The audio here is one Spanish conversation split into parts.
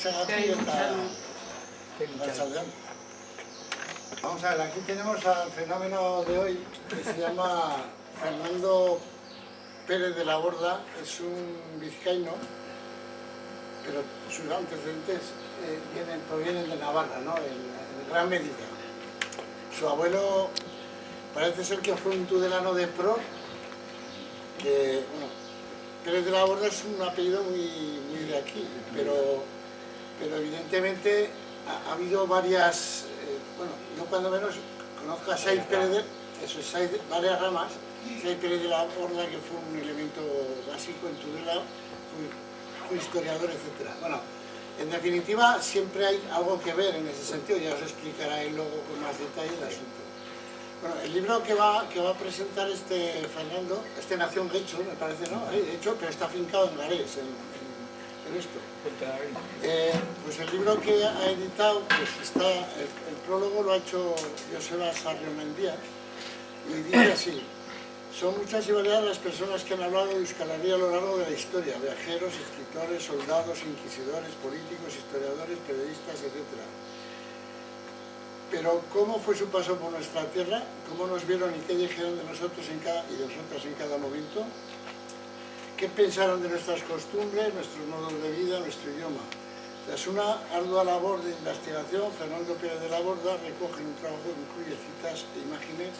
Txagati eta Arratsaldeon. Vamos a ver, aquí tenemos al fenómeno de hoy que se llama Fernando Pérez de la Borda. Es un vizcaíno, pero sus antecedentes provienen de Navarra, ¿no? En gran medida. Su abuelo parece ser que fue un tudelano de pro, que, bueno, Pérez de la Borda es un apellido muy de aquí, pero evidentemente ha habido varias, bueno, yo cuando menos conozco a Said Pérez, varias ramas. Said Pérez de la Borda, que fue un elemento básico en Tudela, fue historiador, etc. Bueno, en definitiva, siempre hay algo que ver en ese sentido, ya os explicará él luego con más detalle el asunto. Bueno, el libro que va a presentar Fernando, nació en Guecho, me parece, ¿no? De hecho, pero está afincado en Garés, en esto. Pues el libro que ha editado, pues está, el prólogo lo ha hecho Joseba Sarrión-Mendías, y dice así: son muchas y variadas las personas que han hablado de Euskal Herria a lo largo de la historia, viajeros, escritores, soldados, inquisidores, políticos, historiadores, periodistas, etc. Pero ¿cómo fue su paso por nuestra tierra? ¿Cómo nos vieron y qué dijeron de nosotros y de nosotras en cada momento? ¿Qué pensaron de nuestras costumbres, nuestros modos de vida, nuestro idioma? Tras una ardua labor de investigación, Fernando Pérez de la Borda recoge en un trabajo que incluye citas e imágenes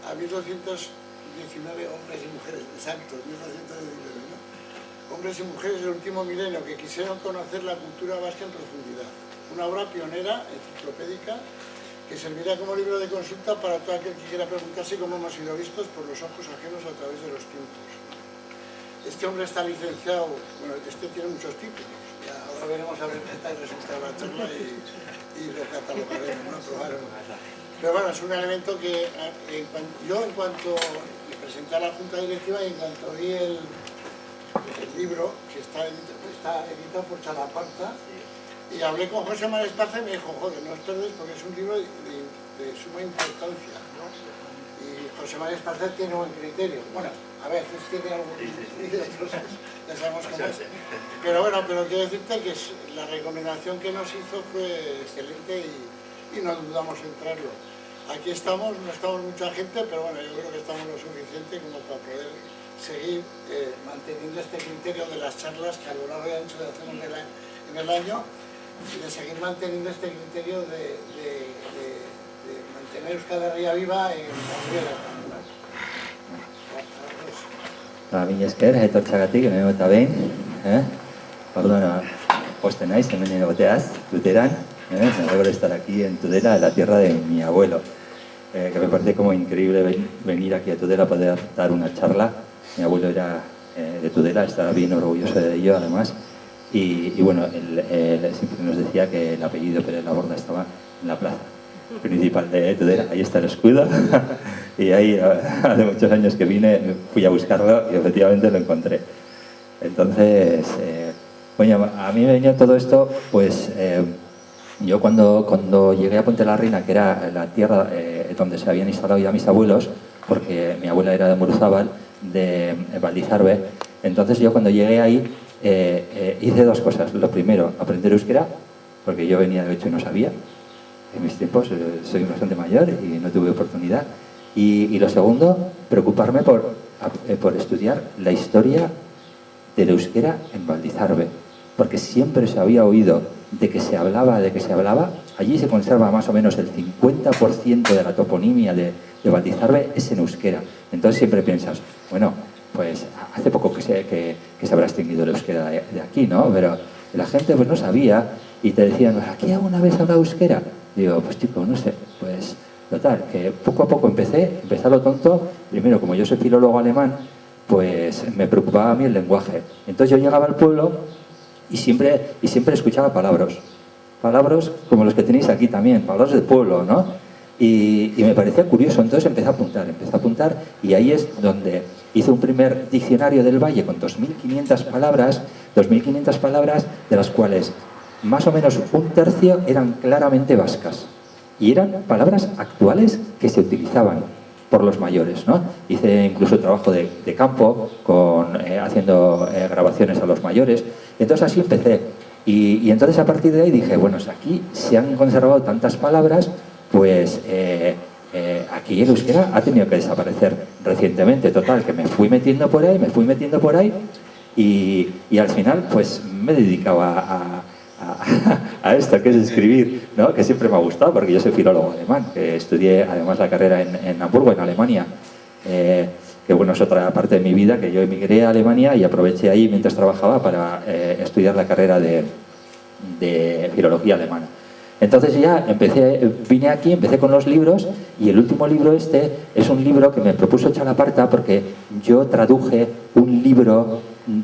a 1219 hombres y mujeres, exactos, 1219, ¿no? Hombres y mujeres del último milenio que quisieron conocer la cultura vasca en profundidad. Una obra pionera, enciclopédica, que servirá como libro de consulta para todo aquel que quiera preguntarse cómo hemos sido vistos por los ojos ajenos a través de los tiempos. Este hombre está licenciado, bueno, tiene muchos títulos, ya ahora veremos a ver qué tal resulta la charla y lo catalogaremos, ¿no? Probaremos. Pero bueno, es un elemento que yo en cuanto le presenté a la Junta Directiva y en cuanto vi el libro, que está editado por Chalaparta, y hablé con José María Esparza y me dijo, joder, no os perdéis porque es un libro de suma importancia, ¿no? Y José María Esparza tiene buen criterio. Bueno, a veces tiene algún y otros ya sabemos cómo es. Pero bueno, pero quiero decirte que la recomendación que nos hizo fue excelente y no dudamos en traerlo. Aquí estamos, no estamos mucha gente, pero bueno, yo creo que estamos lo suficiente como para poder seguir manteniendo este criterio de las charlas que a lo largo y ancho de hacemos en el año, y de seguir manteniendo este criterio de mantener Euskal Herria viva en la vida. Mila esker, etortxagatik, hemen eta behin. Orduan, poste naiz, hemen egoteaz, Tuteran. Me alegro de estar aquí en Tudela, en la tierra de mi abuelo. Que me parece como increíble venir aquí a Tudela a poder dar una charla. Mi abuelo era de Tudela, estaba bien orgulloso de ello, además. Y bueno, él siempre nos decía que el apellido Pérez de la Borda estaba en la plaza principal de Tudela. Ahí está el escudo. Y ahí, hace muchos años que vine, fui a buscarlo y efectivamente lo encontré. Entonces, bueno, a mí me venía todo esto, pues yo cuando llegué a Puente la Reina, que era la tierra donde se habían instalado ya mis abuelos, porque mi abuela era de Muruzábal, de Valdizarbe, entonces yo cuando llegué ahí hice dos cosas. Lo primero, aprender euskera, porque yo venía de hecho y no sabía. En mis tiempos soy bastante mayor y no tuve oportunidad. Y lo segundo, preocuparme por estudiar la historia del euskera en Valdizarbe, porque siempre se había oído de que se hablaba, allí se conserva más o menos el 50% de la toponimia de Valdizarbe es en euskera. Entonces siempre piensas, bueno, pues hace poco que se habrá extinguido el euskera de aquí, ¿no? Pero la gente pues no sabía y te decían, ¿aquí alguna vez habrá euskera? Digo, pues chico, no sé, pues total, que poco a poco empecé a lo tonto. Primero, como yo soy filólogo alemán, pues me preocupaba a mí el lenguaje. Entonces yo llegaba al pueblo y siempre escuchaba palabras como los que tenéis aquí también, palabras del pueblo, ¿no? Y me parecía curioso, entonces empecé a apuntar y ahí es donde hice un primer diccionario del Valle con 2.500 palabras, de las cuales más o menos un tercio eran claramente vascas y eran palabras actuales que se utilizaban por los mayores, ¿no? Hice incluso trabajo de campo haciendo grabaciones a los mayores. Entonces así empecé. Y entonces a partir de ahí dije, bueno, si aquí se han conservado tantas palabras, pues aquí el euskera ha tenido que desaparecer recientemente. Total, que me fui metiendo por ahí y al final pues me dedicaba a esto, que es escribir, ¿no? Que siempre me ha gustado, porque yo soy filólogo alemán, que estudié además la carrera en Hamburgo, en Alemania. Que bueno, es otra parte de mi vida, que yo emigré a Alemania y aproveché ahí mientras trabajaba para estudiar la carrera de filología alemana. Entonces ya vine aquí, empecé con los libros, y el último libro este es un libro que me propuso Chalaparta porque yo traduje un libro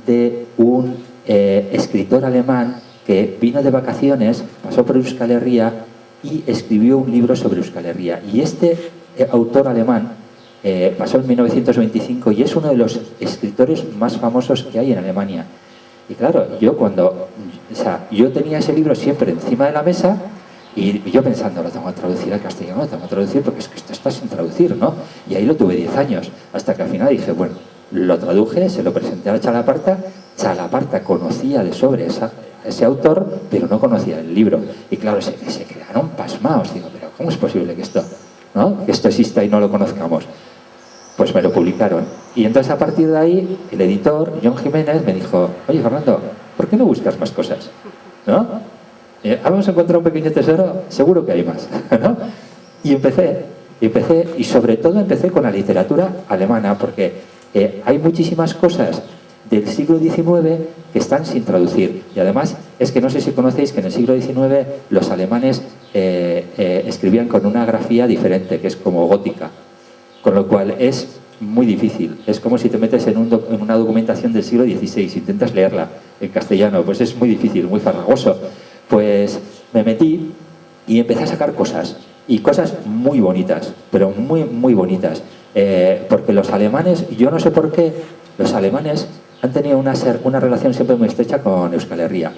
de un escritor alemán que vino de vacaciones, pasó por Euskal Herria y escribió un libro sobre Euskal Herria. Y este autor alemán pasó en 1925 y es uno de los escritores más famosos que hay en Alemania. Y claro, yo tenía ese libro siempre encima de la mesa y yo pensando, lo tengo que traducir al castellano, lo tengo que traducir porque es que esto está sin traducir, ¿no? Y ahí lo tuve 10 años, hasta que al final dije, bueno, lo traduje, se lo presenté a Chalaparta. Chalaparta conocía de sobre ese autor, pero no conocía el libro. Y claro, se quedaron pasmados. Digo, pero ¿cómo es posible que esto exista y no lo conozcamos? Pues me lo publicaron. Y entonces a partir de ahí, el editor, John Jiménez, me dijo, oye Fernando, ¿por qué no buscas más cosas? ¿No? Vamos a encontrar un pequeño tesoro, seguro que hay más, ¿no? Y empecé, y sobre todo empecé con la literatura alemana, porque hay muchísimas cosas del siglo XIX que están sin traducir. Y además, es que no sé si conocéis que en el siglo XIX los alemanes escribían con una grafía diferente, que es como gótica. Con lo cual es muy difícil. Es como si te metes en una documentación del siglo XVI, intentas leerla en castellano, pues es muy difícil, muy farragoso. Pues me metí y empecé a sacar cosas, y cosas muy bonitas, pero muy, muy bonitas. Porque los alemanes, yo no sé por qué, los alemanes han tenido una relación siempre muy estrecha con Euskal Herria.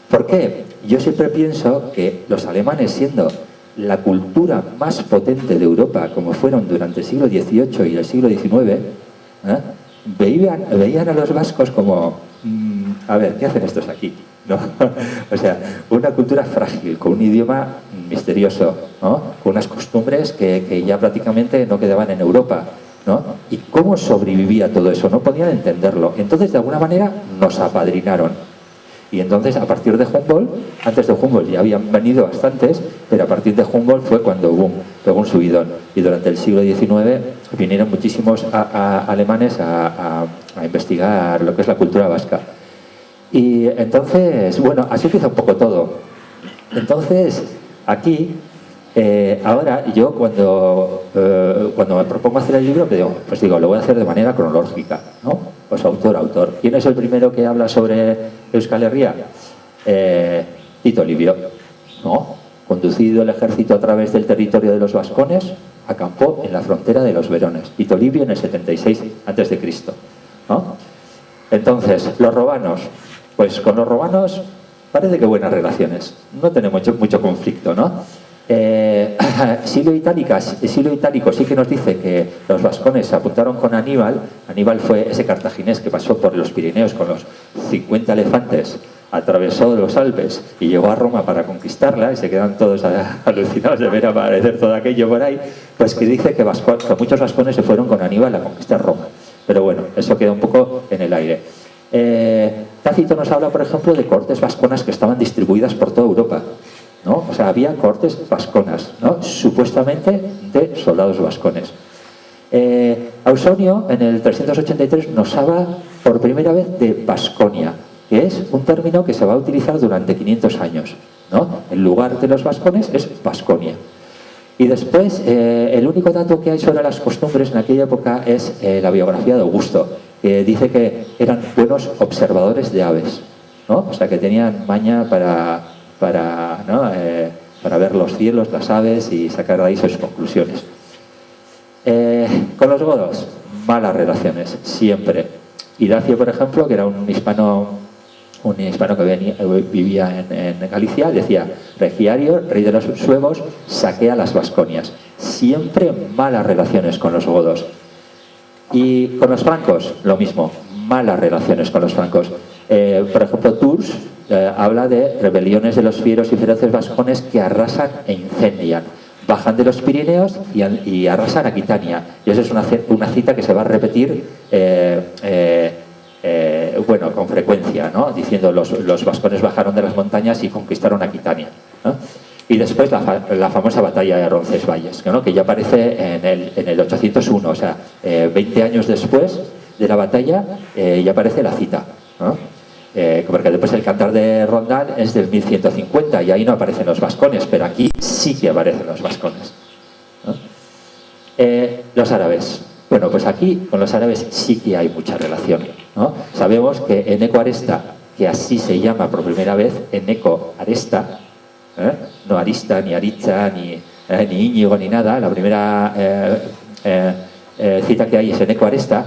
¿Por qué? Yo siempre pienso que los alemanes, siendo la cultura más potente de Europa, como fueron durante el siglo XVIII y el siglo XIX, veían a los vascos como, a ver, ¿qué hacen estos aquí? ¿No? O sea, una cultura frágil, con un idioma misterioso, ¿no? Con unas costumbres que ya prácticamente no quedaban en Europa, ¿no? ¿Y cómo sobrevivía todo eso? No podían entenderlo. Entonces, de alguna manera, nos apadrinaron. Y entonces, a partir de Humboldt, antes de Humboldt ya habían venido bastantes, pero a partir de Humboldt fue cuando pegó un subidón. Y durante el siglo XIX vinieron muchísimos alemanes a investigar lo que es la cultura vasca. Y entonces, bueno, así empieza un poco todo. Entonces, aquí, ahora yo cuando me propongo hacer el libro, pues digo, lo voy a hacer de manera cronológica, ¿no? Pues autor. ¿Quién es el primero que habla sobre Euskal Herria? Tito Livio, ¿no? Conducido el ejército a través del territorio de los vascones, acampó en la frontera de los Verones. Tito Livio en el 76 a.C., ¿no? Entonces, los romanos. Pues con los romanos parece que buenas relaciones, no tenemos mucho conflicto, ¿no? Silio Itálico sí que nos dice que los vascones se apuntaron con Aníbal. Aníbal fue ese cartaginés que pasó por los Pirineos con los 50 elefantes, atravesó los Alpes y llegó a Roma para conquistarla, y se quedan todos alucinados de ver aparecer todo aquello por ahí. Pues que dice que muchos vascones se fueron con Aníbal a conquistar Roma. Pero bueno, eso queda un poco en el aire. Tácito nos habla, por ejemplo, de cohortes vasconas que estaban distribuidas por toda Europa, ¿no? O sea, había cohortes vasconas, ¿no? Supuestamente de soldados vascones. Ausonio, en el 383, nos habla por primera vez de Vasconia, que es un término que se va a utilizar durante 500 años, ¿no? El lugar de los vascones es Vasconia. Y después, el único dato que hay sobre las costumbres en aquella época es la biografía de Augusto, que dice que eran buenos observadores de aves, ¿no? O sea, que tenían maña para ver los cielos, las aves, y sacar de ahí sus conclusiones. Con los godos, malas relaciones, siempre. Hidacio, por ejemplo, que era un hispano que vivía en Galicia, decía: Regiario, rey de los suevos, saquea las Vasconias. Siempre malas relaciones con los godos. Y con los francos, lo mismo, malas relaciones con los francos. Por ejemplo, Tours, habla de rebeliones de los fieros y feroces vascones que arrasan e incendian. Bajan de los Pirineos y arrasan Aquitania. Y esa es una cita que se va a repetir bueno, con frecuencia, ¿no? Diciendo los vascones bajaron de las montañas y conquistaron Aquitania, ¿no? Y después la famosa batalla de Roncesvalles, ¿no? Que ya aparece en el 801, o sea, 20 años después de la batalla ya aparece la cita, ¿no? Porque después el Cantar de Rondal es del 1150 y ahí no aparecen los vascones, pero aquí sí que aparecen los vascones, ¿no? Los árabes. Bueno, pues aquí con los árabes sí que hay mucha relación, ¿no? Sabemos que Eneco Aresta, que así se llama por primera vez, Eneco Aresta, no Arista, ni Aritza, ni Íñigo, ni nada, la primera cita que hay es Eneco Aresta,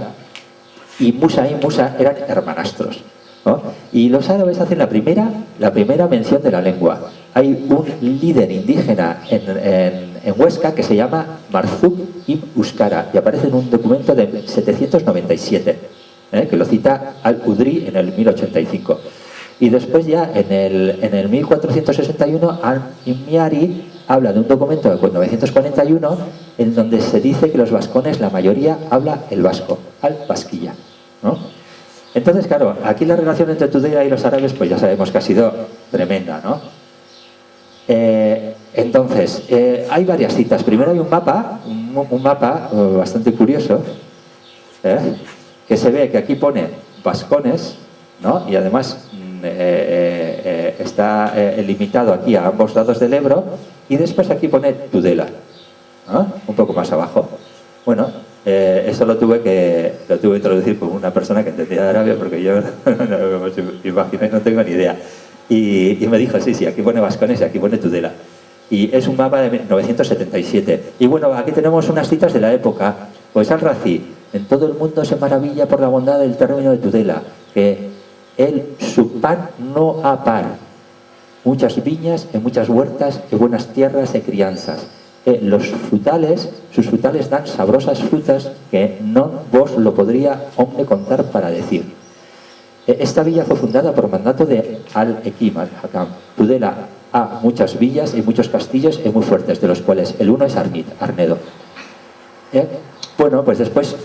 y Musa y Musa eran hermanastros, ¿no? Y los árabes hacen la primera mención de la lengua. Hay un líder indígena en Huesca que se llama Marzuk ibn Uskara y aparece en un documento de 797, que lo cita Al-Udri en el 1085. Y después ya en el 1461 Al-Imyari habla de un documento de 941 en donde se dice que los vascones, la mayoría, habla el vasco, al-basquilla, ¿no? Entonces, claro, aquí la relación entre Tudela y los árabes, pues ya sabemos que ha sido tremenda, ¿no? Entonces, hay varias citas. Primero hay un mapa bastante curioso, que se ve que aquí pone vascones, ¿no? Y además está limitado aquí a ambos lados del Ebro, y después aquí pone Tudela, ¿no? Un poco más abajo. Bueno, eso lo tuve que introducir con una persona que entendía árabe, porque yo no tengo ni idea. Y me dijo, sí, aquí pone vascones y aquí pone Tudela. Y es un mapa de 1977. Y bueno, aquí tenemos unas citas de la época. Pues Al-Razi, en todo el mundo se maravilla por la bondad del término de Tudela, que su pan no ha par. Muchas viñas y muchas huertas y buenas tierras de crianzas. Sus frutales dan sabrosas frutas que no vos lo podría hombre contar para decir. Esta villa fue fundada por mandato de Al-Ekim, Al-Hakam. Tudela ha muchas villas y muchos castillos y muy fuertes, de los cuales el uno es Arnedo. Bueno, pues después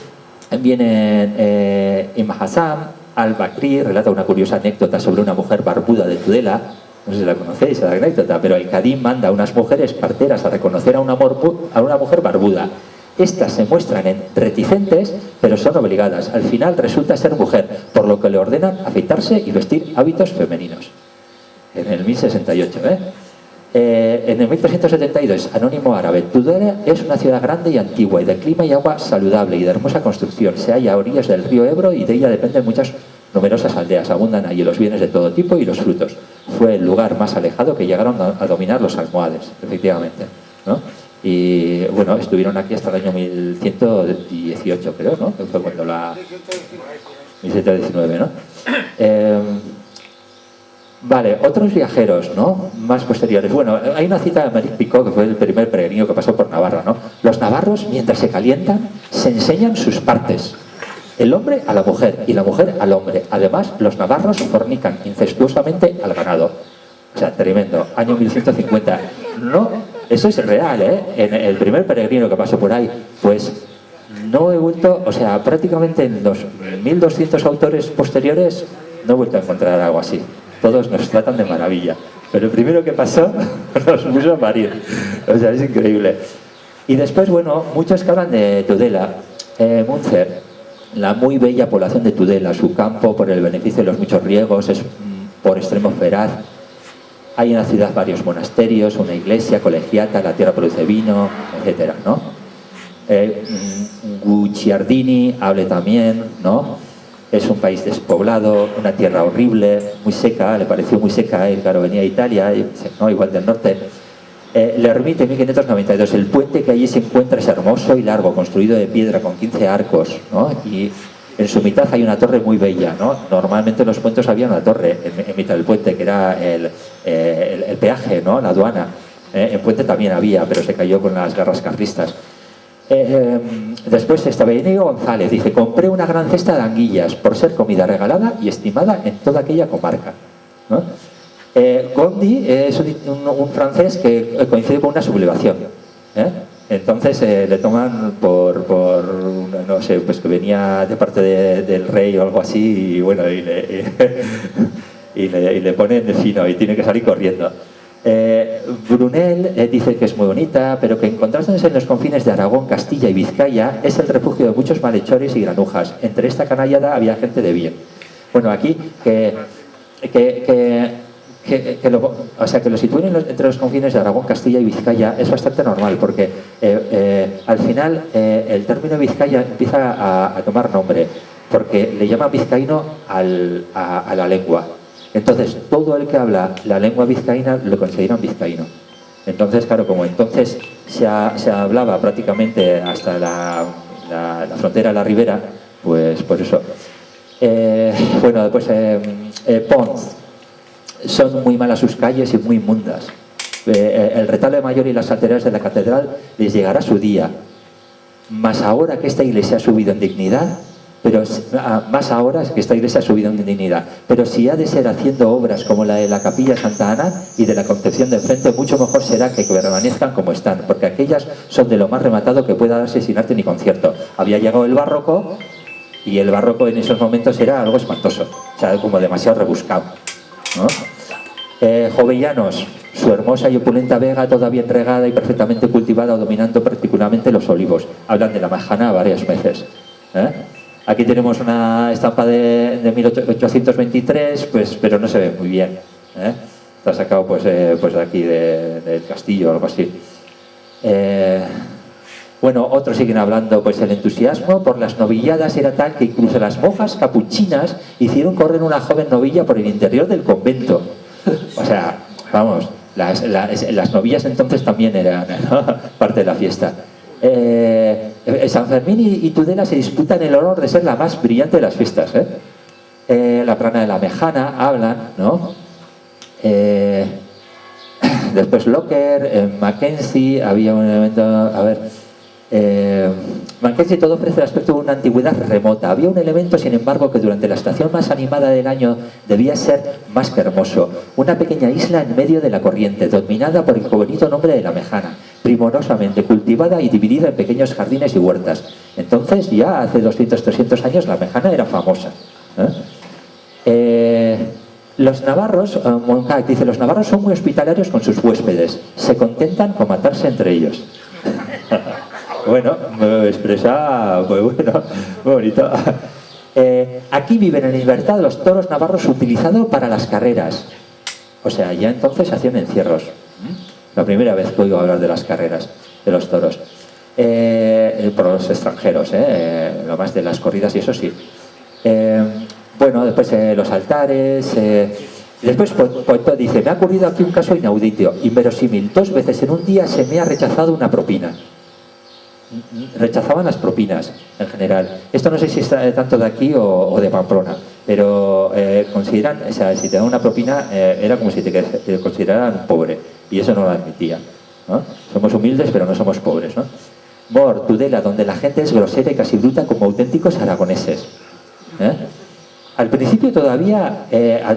viene Ibn Hassam Al-Bakri, relata una curiosa anécdota sobre una mujer barbuda de Tudela. No sé si la conocéis, la anécdota, pero el Kadim manda a unas mujeres parteras a reconocer a una mujer barbuda. Estas se muestran reticentes, pero son obligadas. Al final resulta ser mujer, por lo que le ordenan afeitarse y vestir hábitos femeninos. En el 1068, en el 1372, anónimo árabe. Tudela es una ciudad grande y antigua, y de clima y agua saludable y de hermosa construcción. Se halla a orillas del río Ebro y de ella dependen muchas numerosas aldeas. Abundan allí los bienes de todo tipo y los frutos. Fue el lugar más alejado que llegaron a dominar los almohades, efectivamente, ¿no? Y bueno, estuvieron aquí hasta el año 1118, creo, ¿no? Que fue cuando 1719, ¿no? Vale, otros viajeros, ¿no? Más posteriores. Bueno, hay una cita de Améric Picó, que fue el primer peregrino que pasó por Navarra, ¿no? Los navarros, mientras se calientan, se enseñan sus partes. El hombre a la mujer y la mujer al hombre. Además, los navarros fornican incestuosamente al ganado. O sea, tremendo. Año 1150. No, eso es real, ¿eh? En el primer peregrino que pasó por ahí, pues no he vuelto, o sea, prácticamente en los 1200 autores posteriores no he vuelto a encontrar algo así. Todos nos tratan de maravilla. Pero el primero que pasó nos puso a parir. O sea, es increíble. Y después, bueno, muchos que hablan de Tudela. Munzer, la muy bella población de Tudela, su campo, por el beneficio de los muchos riegos, es por extremo feraz. Hay en la ciudad varios monasterios, una iglesia, colegiata, la tierra produce vino, etcétera, ¿no? Guicciardini hable también, ¿no? Es un país despoblado, una tierra horrible, muy seca, le pareció muy seca, él claro venía de Italia, ¿no? Igual del norte. Le remite 1592, el puente que allí se encuentra es hermoso y largo, construido de piedra con 15 arcos, ¿no? Y en su mitad hay una torre muy bella, ¿no? Normalmente en los puentes había una torre en mitad del puente, que era el peaje, ¿no? La aduana. En puente también había, pero se cayó con las guerras carlistas. Después estaba Íñigo González, dice: compré una gran cesta de anguillas por ser comida regalada y estimada en toda aquella comarca. ¿no? Gondi es un francés que coincide con una sublevación. Entonces le toman por no sé, pues que venía de parte del rey o algo así, y bueno, y le ponen de fino y tiene que salir corriendo. Brunel dice que es muy bonita, pero que encontrándose en los confines de Aragón, Castilla y Vizcaya es el refugio de muchos malhechores y granujas. Entre esta canallada había gente de bien. Bueno, aquí que lo sitúen entre los confines de Aragón, Castilla y Vizcaya es bastante normal, porque al final el término Vizcaya empieza a tomar nombre, porque le llaman vizcaíno a la lengua. Entonces, todo el que habla la lengua vizcaína lo consideran vizcaíno. Entonces, claro, como entonces se hablaba prácticamente hasta la frontera, la ribera, pues por eso. Bueno, después Pons. Son muy malas sus calles y muy inmundas. El retablo mayor y las laterales de la catedral les llegará su día. Más ahora que esta iglesia ha subido en dignidad, pero si ha de ser haciendo obras como la de la capilla Santa Ana y de la Concepción de enfrente, mucho mejor será que permanezcan como están, porque aquellas son de lo más rematado que pueda darse sin arte ni concierto. Había llegado el barroco, y el barroco en esos momentos era algo espantoso, o sea, como demasiado rebuscado, ¿no? Jovellanos, su hermosa y opulenta vega, toda bien regada y perfectamente cultivada, dominando particularmente los olivos. Hablan de la majana varias veces. Aquí tenemos una estampa de 1823, pues, pero no se ve muy bien. Está sacado pues aquí del castillo o algo así. Bueno, otros siguen hablando, pues el entusiasmo por las novilladas era tal que incluso las monjas capuchinas hicieron correr una joven novilla por el interior del convento. O sea, vamos, las novillas entonces también eran, ¿no?, parte de la fiesta. San Fermín y Tudela se disputan el honor de ser la más brillante de las fiestas. La plana de la Mejana hablan, ¿no? Después Locker, Mackenzie, había un elemento, a ver... Mackenzie todo ofrece el aspecto de una antigüedad remota. Había un elemento, sin embargo, que durante la estación más animada del año debía ser más que hermoso. Una pequeña isla en medio de la corriente, dominada por el bonito nombre de la Mejana, primorosamente cultivada y dividida en pequeños jardines y huertas. Entonces, ya hace 200-300 años, la Mejana era famosa. Los navarros, Moncac dice, los navarros son muy hospitalarios con sus huéspedes. Se contentan con matarse entre ellos. Bueno, me expresa muy bueno, muy bonito. Aquí viven en libertad los toros navarros utilizados para las carreras. O sea, ya entonces hacían encierros. La primera vez que oigo hablar de las carreras, de los toros. Por los extranjeros, lo más de las corridas y eso sí. Bueno, después los altares... Después Poeto dice, me ha ocurrido aquí un caso inaudito, inverosímil. 2 veces en un día se me ha rechazado una propina. Rechazaban las propinas en general. Esto no sé si está tanto de aquí o de Pamplona, pero consideran, o sea, si te dan una propina era como si te consideraran pobre, y eso no lo admitía, ¿no? Somos humildes pero no somos pobres, ¿no? Mor, Tudela, donde la gente es grosera y casi bruta como auténticos aragoneses. Al principio todavía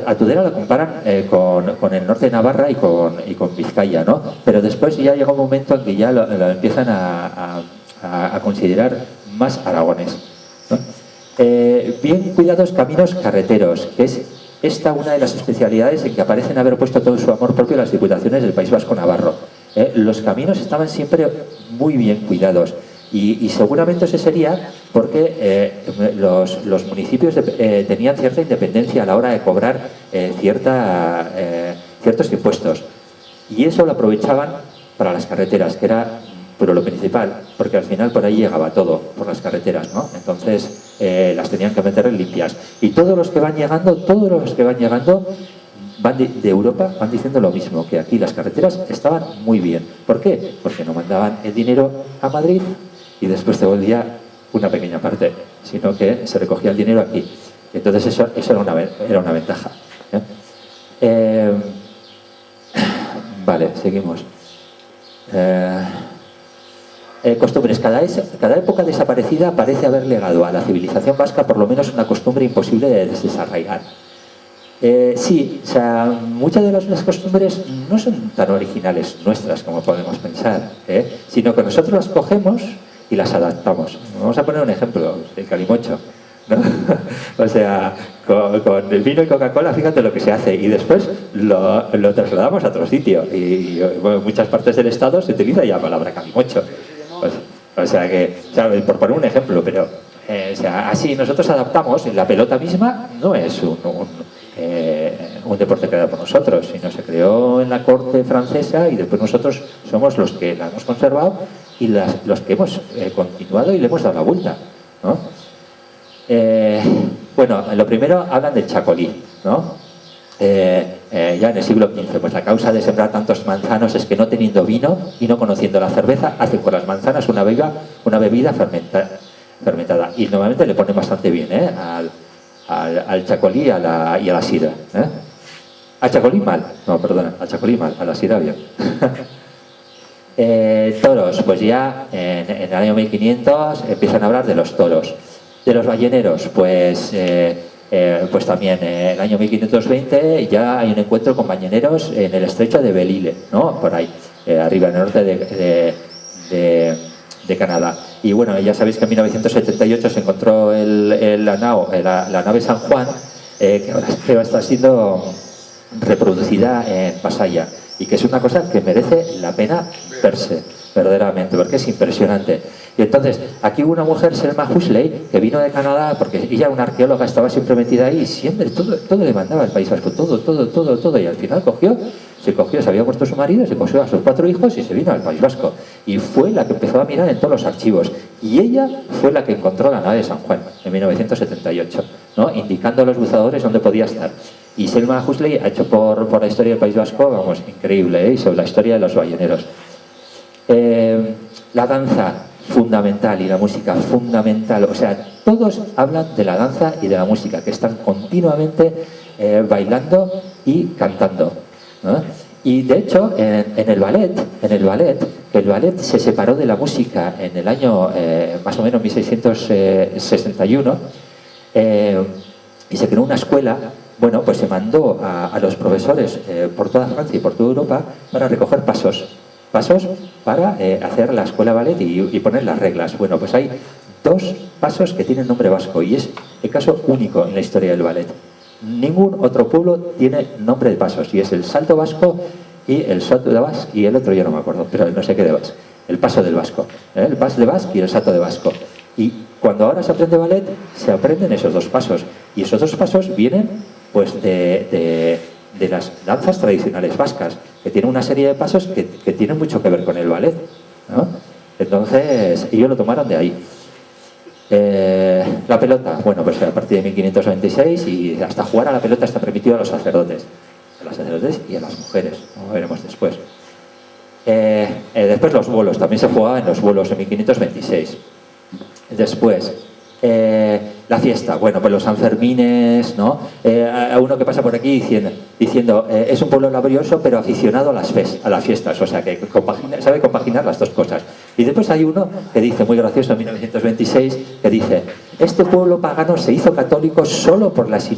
a Tudela lo comparan con el norte de Navarra y con Vizcaya, ¿no? Pero después ya llega un momento en que ya lo empiezan a considerar más aragones, ¿no? Bien cuidados caminos carreteros, que es esta una de las especialidades en que aparecen haber puesto todo su amor propio las diputaciones del País Vasco Navarro. Los caminos estaban siempre muy bien cuidados. Y seguramente eso sería porque los municipios tenían cierta independencia a la hora de cobrar ciertos impuestos. Y eso lo aprovechaban para las carreteras, que era pero lo principal, porque al final por ahí llegaba todo, por las carreteras, ¿no? Entonces las tenían que meter limpias. Y todos los que van llegando van de Europa, van diciendo lo mismo, que aquí las carreteras estaban muy bien. ¿Por qué? Porque no mandaban el dinero a Madrid y después te volvía una pequeña parte, sino que se recogía el dinero aquí. Entonces eso era una ventaja. Vale, seguimos. Costumbres. Cada época desaparecida parece haber legado a la civilización vasca por lo menos una costumbre imposible de desarraigar. Sí, o sea, muchas de las costumbres no son tan originales nuestras como podemos pensar, sino que nosotros las cogemos y las adaptamos. Vamos a poner un ejemplo, el calimocho, ¿no? O sea, con el vino y Coca-Cola, fíjate lo que se hace, y después lo trasladamos a otro sitio. Y bueno, en muchas partes del Estado se utiliza ya la palabra calimocho. O sea que, ¿sabes? Por poner un ejemplo, pero o sea, así nosotros adaptamos, la pelota misma no es un deporte creado por nosotros, sino se creó en la corte francesa y después nosotros somos los que la hemos conservado y los que hemos continuado y le hemos dado la vuelta, ¿no? Bueno, lo primero hablan del chacolí, ¿no? Ya en el siglo XV, pues la causa de sembrar tantos manzanos es que no teniendo vino y no conociendo la cerveza, hacen con las manzanas una bebida fermentada. Y normalmente le ponen bastante bien, al chacolí y a la sidra. Al chacolí mal, no, perdona, al chacolí mal, a la sidra bien. Toros, pues ya en el año 1500 empiezan a hablar de los toros. De los balleneros, pues también en el año 1520 ya hay un encuentro con balleneros en el estrecho de Belle-Île, ¿no? Por ahí, arriba en el norte de Canadá. Y bueno, ya sabéis que en 1978 se encontró la nave San Juan, que ahora está siendo reproducida en Masaya, y que es una cosa que merece la pena verse, verdaderamente, porque es impresionante. Y entonces, aquí hubo una mujer, Selma Huxley, que vino de Canadá, porque ella, una arqueóloga, estaba siempre metida ahí, y siempre todo le mandaba al País Vasco, todo, y al final se había muerto su marido, se cogió a sus 4 hijos y se vino al País Vasco. Y fue la que empezó a mirar en todos los archivos. Y ella fue la que encontró la nave de San Juan, en 1978, ¿no? Indicando a los buzadores dónde podía estar. Y Selma Huxley ha hecho por la historia del País Vasco, vamos, increíble, sobre la historia de los balleneros. La danza, fundamental, y la música, fundamental. O sea, todos hablan de la danza y de la música, que están continuamente bailando y cantando, ¿no? Y de hecho, en el ballet se separó de la música en el año más o menos 1661, y se creó una escuela. Bueno, pues se mandó a los profesores por toda Francia y por toda Europa para recoger pasos para hacer la escuela ballet y poner las reglas. Bueno, pues hay 2 pasos que tienen nombre vasco, y es el caso único en la historia del ballet. Ningún otro pueblo tiene nombre de pasos, y es el salto vasco y el salto de Basc, y el otro yo no me acuerdo, pero no sé qué de Basc. El paso del vasco, el pas de Basc y el salto de vasco. Y cuando ahora se aprende ballet, se aprenden esos 2 pasos, y esos 2 pasos vienen pues de las danzas tradicionales vascas, que tienen una serie de pasos que tienen mucho que ver con el ballet, ¿no? Entonces ellos lo tomaron de ahí. La pelota, bueno, pues a partir de 1526, y hasta jugar a la pelota está permitido a los sacerdotes y a las mujeres, como veremos después. Después los bolos, también se jugaba en los bolos en 1526. Después, la fiesta, bueno, pues los Sanfermines, ¿no? A uno que pasa por aquí diciendo es un pueblo laborioso pero aficionado a las fiestas, o sea que sabe compaginar las 2 cosas. Y después hay uno que dice, muy gracioso, en 1926, que dice: este pueblo pagano se hizo católico solo por las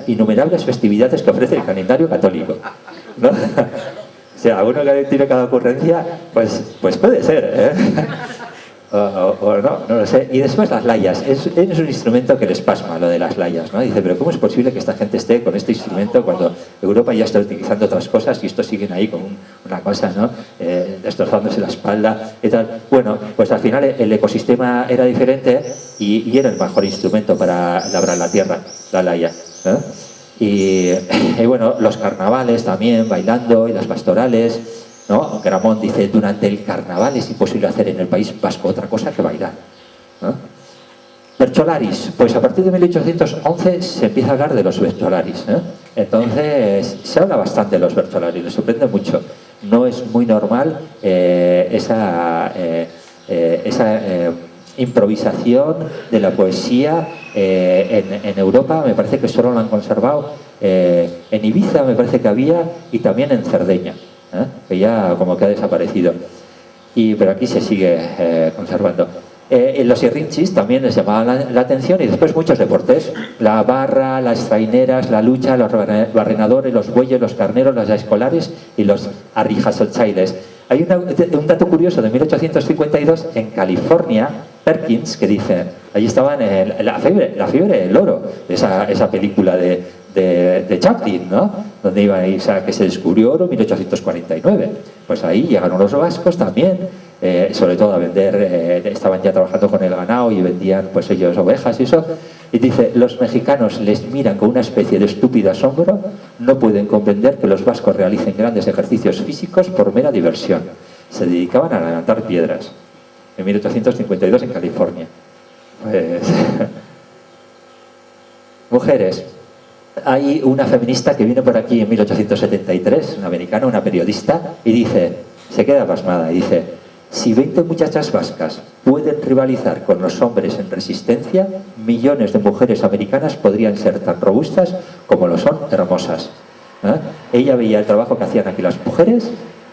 innumerables festividades que ofrece el calendario católico, ¿no? O sea, uno que tiene cada ocurrencia, pues puede ser, ¿eh? O no lo sé. Y después las layas, es un instrumento que les pasma, lo de las layas, ¿no? Dice, pero ¿cómo es posible que esta gente esté con este instrumento cuando Europa ya está utilizando otras cosas y estos siguen ahí con una cosa, ¿no? Destrozándose la espalda y tal? Bueno, pues al final el ecosistema era diferente y era el mejor instrumento para labrar la tierra, la laya, ¿no? Y bueno, los carnavales también, bailando, y las pastorales, ¿no? Gramont dice, durante el carnaval es imposible hacer en el País Vasco otra cosa que bailar, ¿no? Bercholaris, pues a partir de 1811 se empieza a hablar de los Bercholaris, ¿eh? Entonces se habla bastante de los Bercholaris, les sorprende mucho. No es muy normal esa improvisación de la poesía en Europa. Me parece que solo lo han conservado en Ibiza, me parece que había, y también en Cerdeña, que ya como que ha desaparecido, pero aquí se sigue conservando. Los irrinchis también les llamaban la atención, y después muchos deportes: la barra, las traineras, la lucha, los barrenadores, los bueyes, los carneros, las escolares y los arrijasochailes. Hay un dato curioso de 1852 en California, Perkins, que dice, allí estaban la fiebre del oro, esa película de Chaplin, ¿no? Donde iba ahí, o sea, que se descubrió oro en 1849. Pues ahí llegaron los vascos también, sobre todo a vender, estaban ya trabajando con el ganado y vendían pues ellos ovejas y eso. Y dice, los mexicanos les miran con una especie de estúpido asombro, no pueden comprender que los vascos realicen grandes ejercicios físicos por mera diversión. Se dedicaban a levantar piedras. En 1852 en California. Pues... Mujeres. Hay una feminista que vino por aquí en 1873, una americana, una periodista, y dice, se queda pasmada, y dice: si 20 muchachas vascas pueden rivalizar con los hombres en resistencia, millones de mujeres americanas podrían ser tan robustas como lo son hermosas. Ella veía el trabajo que hacían aquí las mujeres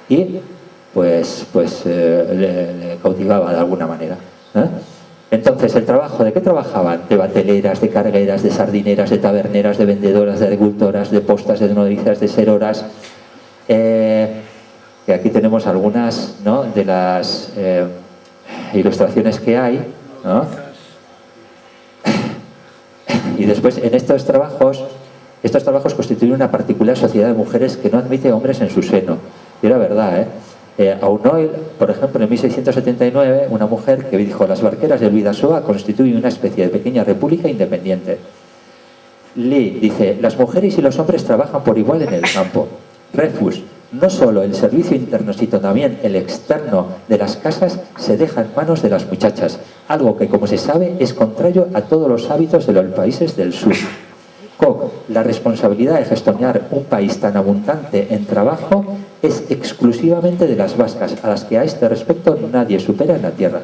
y le cautivaba de alguna manera. Entonces, ¿el trabajo de qué trabajaban? De bateleras, de cargueras, de sardineras, de taberneras, de vendedoras, de agricultoras, de postas, de nodrizas, de seroras. Que aquí tenemos algunas, ¿no?, de las ilustraciones que hay, ¿no? Y después, en estos trabajos constituyen una particular sociedad de mujeres que no admite hombres en su seno. Y era verdad, Aunoil, por ejemplo, en 1679, una mujer que dijo: las barqueras del Bidasoa constituyen una especie de pequeña república independiente. Lee dice: las mujeres y los hombres trabajan por igual en el campo. Refus: no solo el servicio interno, sino también el externo de las casas se deja en manos de las muchachas, algo que, como se sabe, es contrario a todos los hábitos de los países del sur. Koch: la responsabilidad de gestionar un país tan abundante en trabajo es exclusivamente de las vascas, a las que a este respecto nadie supera en la tierra.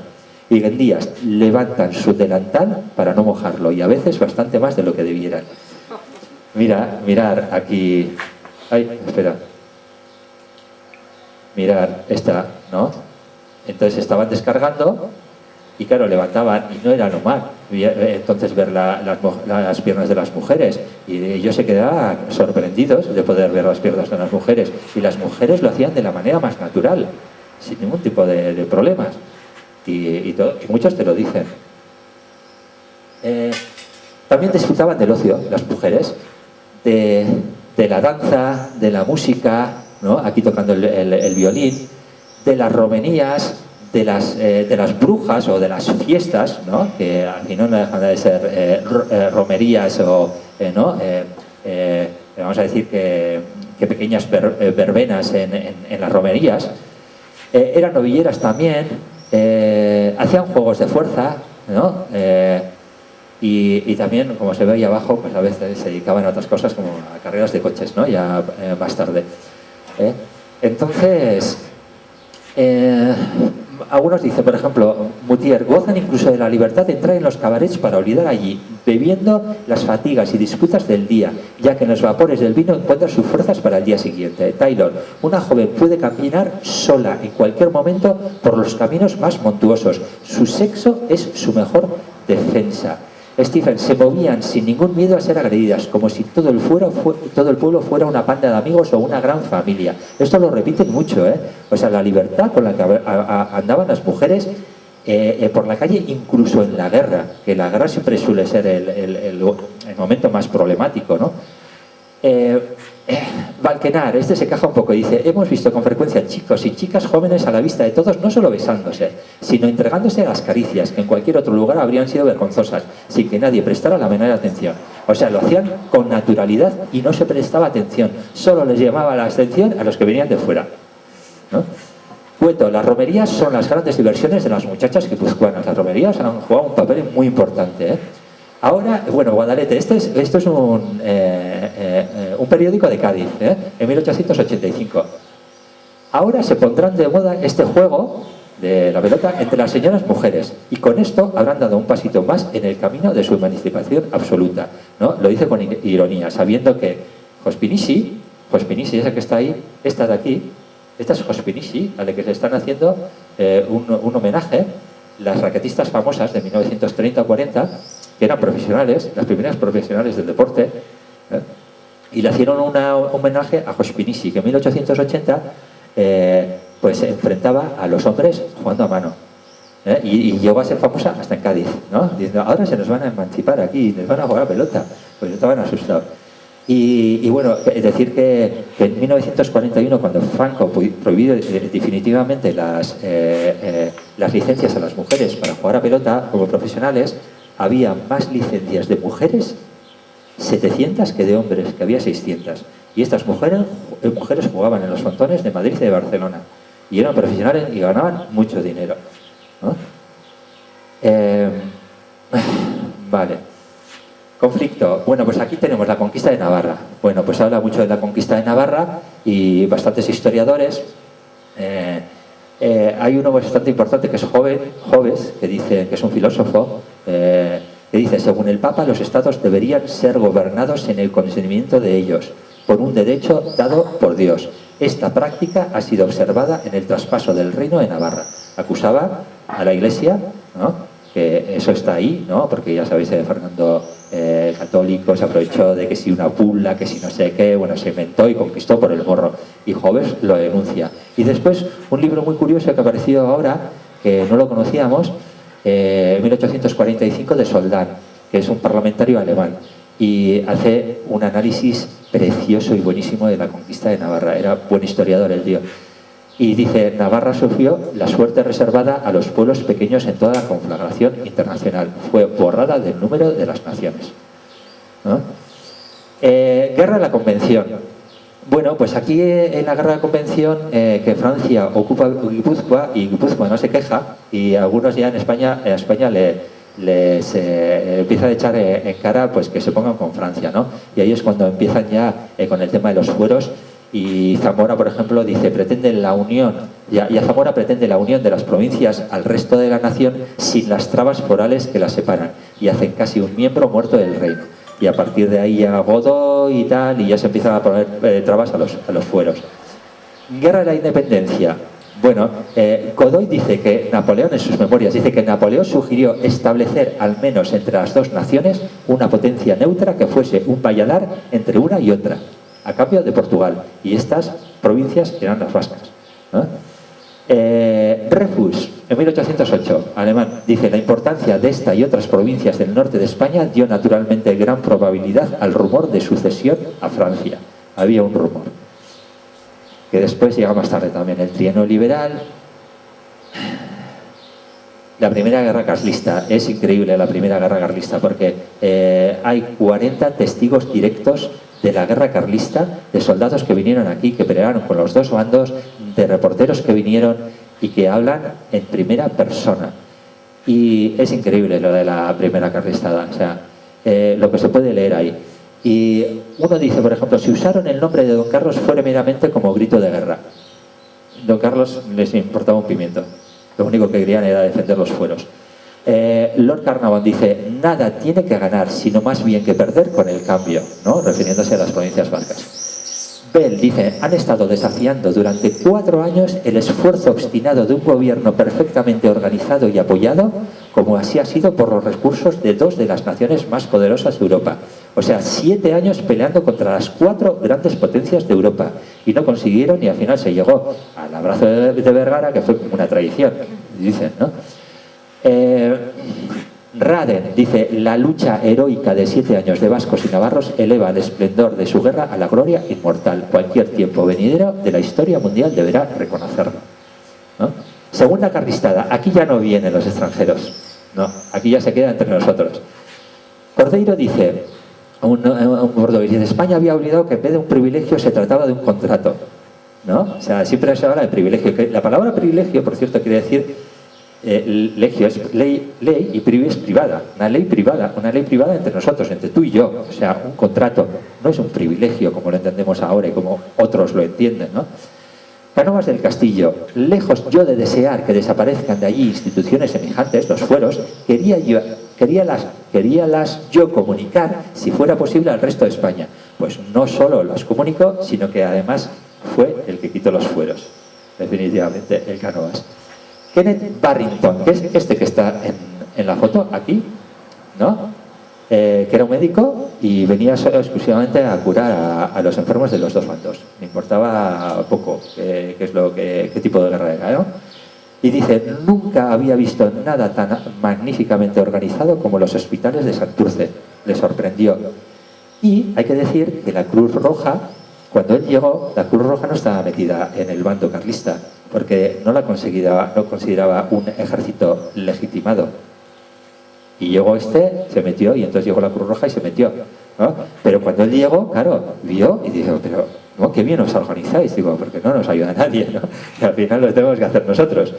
Y en días levantan su delantal para no mojarlo, y a veces bastante más de lo que debieran. Mirar aquí... Ay, espera. Mirar esta, ¿no? Entonces estaban descargando y claro, levantaban y no era normal. Entonces ver las piernas de las mujeres, y ellos se quedaban sorprendidos de poder ver las piernas de las mujeres, y las mujeres lo hacían de la manera más natural, sin ningún tipo de problemas, y muchos te lo dicen. También disfrutaban del ocio las mujeres, de la danza, de la música, ¿no?, aquí tocando el violín, de las romerías, de las brujas o de las fiestas, ¿no?, que al final no dejan de ser romerías o, vamos a decir que pequeñas verbenas en las romerías. Eran novilleras también, hacían juegos de fuerza, ¿no? Y también, como se ve ahí abajo, pues a veces se dedicaban a otras cosas como a carreras de coches, ¿no?, ya más tarde. Entonces, algunos dicen, por ejemplo, Moutier: gozan incluso de la libertad de entrar en los cabarets para olvidar allí, bebiendo las fatigas y disputas del día, ya que en los vapores del vino encuentran sus fuerzas para el día siguiente. Taylor: una joven puede caminar sola en cualquier momento por los caminos más montuosos. Su sexo es su mejor defensa. Stephen: se movían sin ningún miedo a ser agredidas, como si todo el pueblo fuera una banda de amigos o una gran familia. Esto lo repiten mucho, O sea, la libertad con la que andaban las mujeres por la calle, incluso en la guerra, que la guerra siempre suele ser el momento más problemático, ¿no? Valkenar, este se queja un poco y dice: hemos visto con frecuencia chicos y chicas jóvenes a la vista de todos, no solo besándose, sino entregándose a las caricias, que en cualquier otro lugar habrían sido vergonzosas, sin que nadie prestara la menor atención. O sea, lo hacían con naturalidad y no se prestaba atención, solo les llamaba la atención a los que venían de fuera, ¿no? Cueto: las romerías son las grandes diversiones de las muchachas guipuzcoanas. Las romerías han jugado un papel muy importante, Ahora, bueno, Guadalete, esto es un periódico de Cádiz, en 1885. Ahora se pondrán de moda este juego de la pelota entre las señoras mujeres, y con esto habrán dado un pasito más en el camino de su emancipación absoluta, ¿no? Lo dice con ironía, sabiendo que Jospinishi, esa que está ahí, esta de aquí, esta es Jospinishi, a la que se están haciendo un homenaje. las raquetistas famosas de 1930-40, que eran profesionales, las primeras profesionales del deporte, y le hicieron un homenaje a Hospinisi, que en 1880 pues se enfrentaba a los hombres jugando a mano. Y llegó a ser famosa hasta en Cádiz, ¿no? Diciendo, ahora se nos van a emancipar aquí, nos van a jugar a pelota. Pues estaban asustados. Y bueno, es decir que en 1941, cuando Franco prohibió definitivamente las licencias a las mujeres para jugar a pelota como profesionales, había más licencias de mujeres, 700, que de hombres, que había 600. Y estas mujeres jugaban en los fontones de Madrid y de Barcelona. Y eran profesionales y ganaban mucho dinero, ¿no? Vale. Conflicto. Bueno, pues aquí tenemos la conquista de Navarra. Bueno, pues habla mucho de la conquista de Navarra y bastantes historiadores. Hay uno bastante importante que es Joves, que dice, que es un filósofo, que dice, según el Papa, los estados deberían ser gobernados en el consentimiento de ellos, por un derecho dado por Dios. Esta práctica ha sido observada en el traspaso del reino de Navarra. Acusaba a la Iglesia, ¿no?, que eso está ahí, ¿no?, porque ya sabéis, Fernando católico se aprovechó de que si una bula, que si no sé qué, bueno, se inventó y conquistó por el morro. Y Joves lo denuncia. Y después, un libro muy curioso que ha aparecido ahora, que no lo conocíamos, 1845, de Soldán, que es un parlamentario alemán, y hace un análisis precioso y buenísimo de la conquista de Navarra. Era buen historiador el tío. Y dice, Navarra sufrió la suerte reservada a los pueblos pequeños en toda la conflagración internacional. Fue borrada del número de las naciones, ¿no? Guerra de la Convención. Bueno, pues aquí en la Guerra de la Convención, que Francia ocupa Guipúzcoa, y Guipúzcoa no se queja, y algunos ya en España les empieza a echar en cara pues que se pongan con Francia, ¿no? Y ahí es cuando empiezan ya con el tema de los fueros. Y Zamora, por ejemplo, dice, pretenden la unión, ya Zamora pretende la unión de las provincias al resto de la nación sin las trabas forales que las separan, y hacen casi un miembro muerto del reino. Y a partir de ahí ya Godoy y tal, y ya se empiezan a poner trabas a los fueros. Guerra de la Independencia. Bueno, Godoy dice que Napoleón, en sus memorias, dice que Napoleón sugirió establecer, al menos entre las dos naciones, una potencia neutra que fuese un valladar entre una y otra, a cambio de Portugal, y estas provincias eran las vascas, ¿no? Refus, en 1808, alemán, dice, la importancia de esta y otras provincias del norte de España dio naturalmente gran probabilidad al rumor de sucesión a Francia. Había un rumor, que después llega más tarde también, el trienio liberal. La primera guerra carlista, es increíble la primera guerra carlista, porque hay 40 testigos directos de la guerra carlista, de soldados que vinieron aquí, que pelearon con los dos bandos, de reporteros que vinieron y que hablan en primera persona. Y es increíble lo de la primera carlista, o sea, lo que se puede leer ahí. Y uno dice, por ejemplo, si usaron el nombre de Don Carlos fue meramente como grito de guerra. Don Carlos les importaba un pimiento. Lo único que querían era defender los fueros. Lord Carnarvon dice, nada tiene que ganar, sino más bien que perder con el cambio, ¿no?, refiriéndose a las provincias vascas. Bell dice, han estado desafiando durante 4 años el esfuerzo obstinado de un gobierno perfectamente organizado y apoyado, como así ha sido por los recursos de 2 de las naciones más poderosas de Europa. O sea, 7 años peleando contra las 4 grandes potencias de Europa, y no consiguieron, y al final se llegó al abrazo de Vergara, que fue como una traición, dicen, ¿no? Raden dice, la lucha heroica de 7 años de vascos y navarros eleva el esplendor de su guerra a la gloria inmortal. Cualquier tiempo venidero de la historia mundial deberá reconocerlo, ¿no? Segunda carlistada, aquí ya no vienen los extranjeros, no, aquí ya se queda entre nosotros. Cordeiro dice, un cordobés, dice, España había olvidado que en vez de un privilegio se trataba de un contrato, ¿no? O sea, siempre se habla de privilegio. La palabra privilegio, por cierto, quiere decir legio es ley y privi es privada, una ley privada entre nosotros, entre tú y yo. O sea, un contrato no es un privilegio como lo entendemos ahora y como otros lo entienden, ¿no? Cánovas del Castillo, lejos yo de desear que desaparezcan de allí instituciones semejantes, los fueros, queríalas yo comunicar, si fuera posible, al resto de España. Pues no solo las comunicó, sino que además fue el que quitó los fueros, definitivamente, el Cánovas. Kenneth Barrington, que es este que está en la foto, aquí, ¿no? Que era un médico y venía exclusivamente a curar a los enfermos de los dos bandos. Me importaba poco qué tipo de guerra era, ¿no? Y dice, nunca había visto nada tan magníficamente organizado como los hospitales de Santurce. Le sorprendió. Y hay que decir que la Cruz Roja, cuando él llegó, la Cruz Roja no estaba metida en el bando carlista, porque no consideraba un ejército legitimado. Y llegó se metió, y entonces llegó la Cruz Roja y se metió, ¿no? Pero cuando él llegó, claro, vio y dijo, pero ¿no? Qué bien os organizáis, digo, porque no nos ayuda nadie, ¿no? Y al final lo tenemos que hacer nosotros.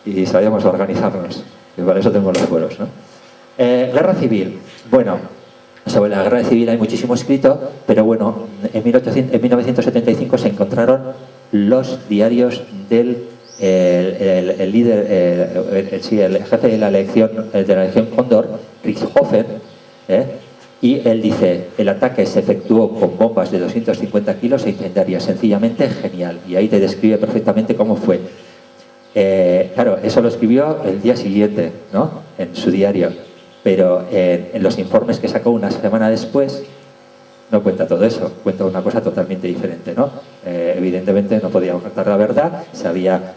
Y sabíamos organizarnos, y para eso tenemos los fueros, ¿no? Guerra civil. Bueno, sobre la guerra civil hay muchísimo escrito, pero bueno, en 1975 se encontraron los diarios del el líder, el jefe de la Legión Cóndor, Richthofen, y él dice, el ataque se efectuó con bombas de 250 kilos e incendiarias, sencillamente genial, y ahí te describe perfectamente cómo fue. Claro, eso lo escribió el día siguiente, ¿no? En su diario, pero en los informes que sacó una semana después no cuenta todo eso, cuenta una cosa totalmente diferente, ¿no? Evidentemente no podía contar la verdad, había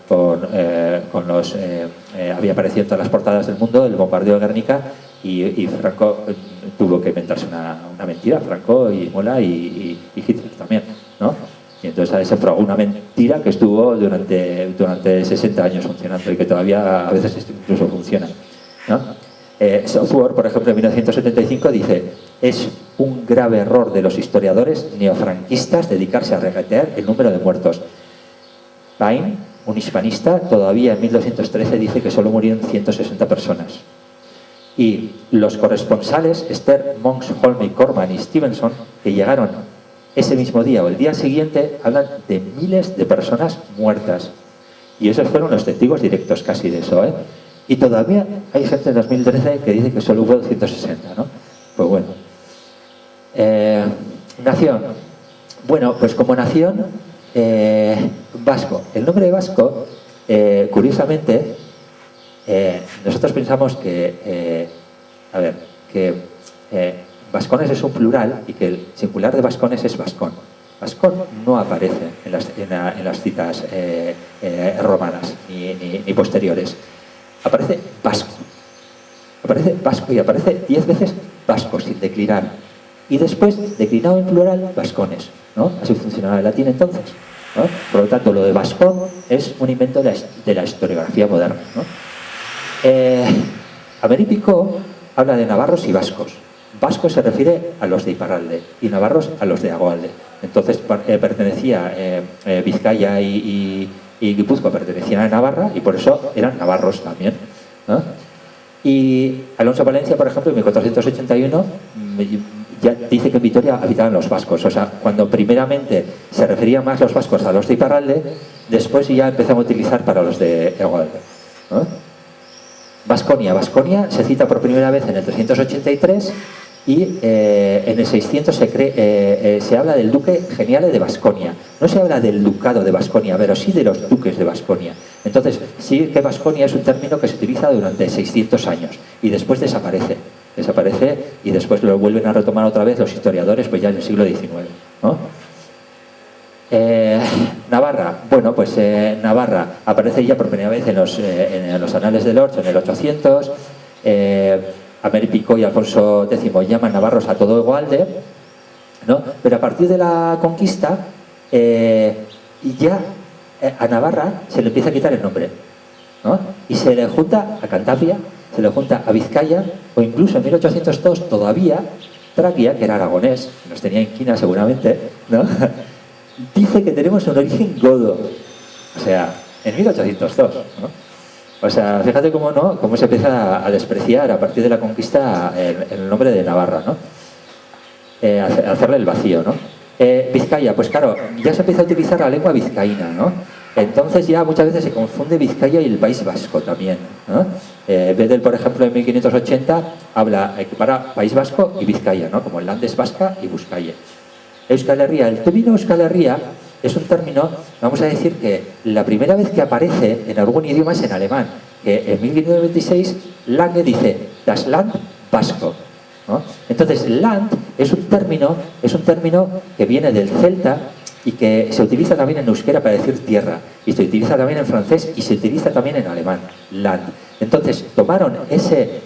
aparecido en todas las portadas del mundo el bombardeo de Guernica y Franco tuvo que inventarse una mentira, Franco y Mola y Hitler también, ¿no? Y entonces se fragó una mentira que estuvo durante 60 años funcionando y que todavía a veces incluso funciona, ¿no? Southworth, por ejemplo, en 1975 dice, es un grave error de los historiadores neofranquistas dedicarse a regatear el número de muertos. Paine, un hispanista, todavía en 1213 dice que solo murieron 160 personas. Y los corresponsales, Esther, Monks, Holme, Corman y Stevenson, que llegaron ese mismo día o el día siguiente, hablan de miles de personas muertas. Y esos fueron los testigos directos casi de eso, ¿eh? Y todavía hay gente en 2013 que dice que solo hubo 160, ¿no? Pues bueno. Nación. Bueno, pues como nación, vasco. El nombre de vasco, curiosamente, nosotros pensamos que, vascones es un plural y que el singular de vascones es vascón. Vascón no aparece en las citas romanas ni posteriores. Aparece vasco. Aparece vasco y aparece 10 veces vasco sin declinar. Y después, declinado en plural, vascones, ¿no? Así funcionaba el latín entonces, ¿no? Por lo tanto, lo de vascón es un invento de la historiografía moderna, ¿no? Améric Picó habla de navarros y vascos. Vasco se refiere a los de Iparralde y navarros a los de Agoalde. Entonces pertenecía Vizcaya y Guipúzcoa pertenecían a Navarra y por eso eran navarros también, ¿no? Y Alonso Valencia, por ejemplo, en 1481 ya dice que en Vitoria habitaban los vascos. O sea, cuando primeramente se referían más los vascos a los de Iparralde, después ya empezamos a utilizar para los de Agoalde, ¿no? Vasconia se cita por primera vez en el 383 y en el 600 se habla del duque Geniale de Vasconia. No se habla del ducado de Vasconia, pero sí de los duques de Vasconia. Entonces, sí que Vasconia es un término que se utiliza durante 600 años y después desaparece y después lo vuelven a retomar otra vez los historiadores pues ya en el siglo XIX, ¿no? Navarra, bueno, pues Navarra aparece ya por primera vez en los anales del Orch en el 800. Améric Picó y Alfonso X llaman navarros a todo Egualde, ¿no? Pero a partir de la conquista a Navarra se le empieza a quitar el nombre, ¿no? Y se le junta a Cantabria, se le junta a Vizcaya o incluso en 1802 todavía Traquia, que era aragonés, nos tenía en quina seguramente, ¿no? Dice que tenemos un origen godo, o sea, en 1802, ¿no? O sea, fíjate cómo se empieza a despreciar a partir de la conquista el nombre de Navarra, ¿no? Hacerle el vacío, ¿no? Vizcaya, pues claro, ya se empieza a utilizar la lengua vizcaína, ¿no? Entonces ya muchas veces se confunde Vizcaya y el País Vasco también, ¿no? Bedel, por ejemplo, en 1580 equipara País Vasco y Vizcaya, ¿no? Como el Landes Vasca y Buscaye. Euskal Herria, el término Euskal Herria es un término, vamos a decir que la primera vez que aparece en algún idioma es en alemán, que en 1526 Lange dice Das Land vasco, ¿no? Entonces, Land es un término que viene del celta y que se utiliza también en euskera para decir tierra, y se utiliza también en francés y se utiliza también en alemán, Land. Entonces, tomaron ese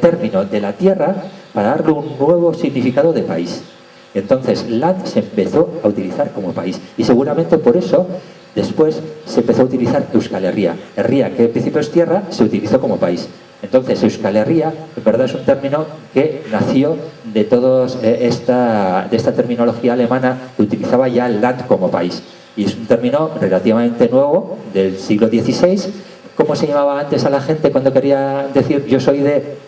término de la tierra para darle un nuevo significado de país. Entonces, Land se empezó a utilizar como país, y seguramente por eso después se empezó a utilizar Euskal Herria. Herria, que en principio es tierra, se utilizó como país. Entonces, Euskal Herria, en verdad, es un término que nació de esta terminología alemana que utilizaba ya el Land como país. Y es un término relativamente nuevo, del siglo XVI. ¿Cómo se llamaba antes a la gente cuando quería decir yo soy de...?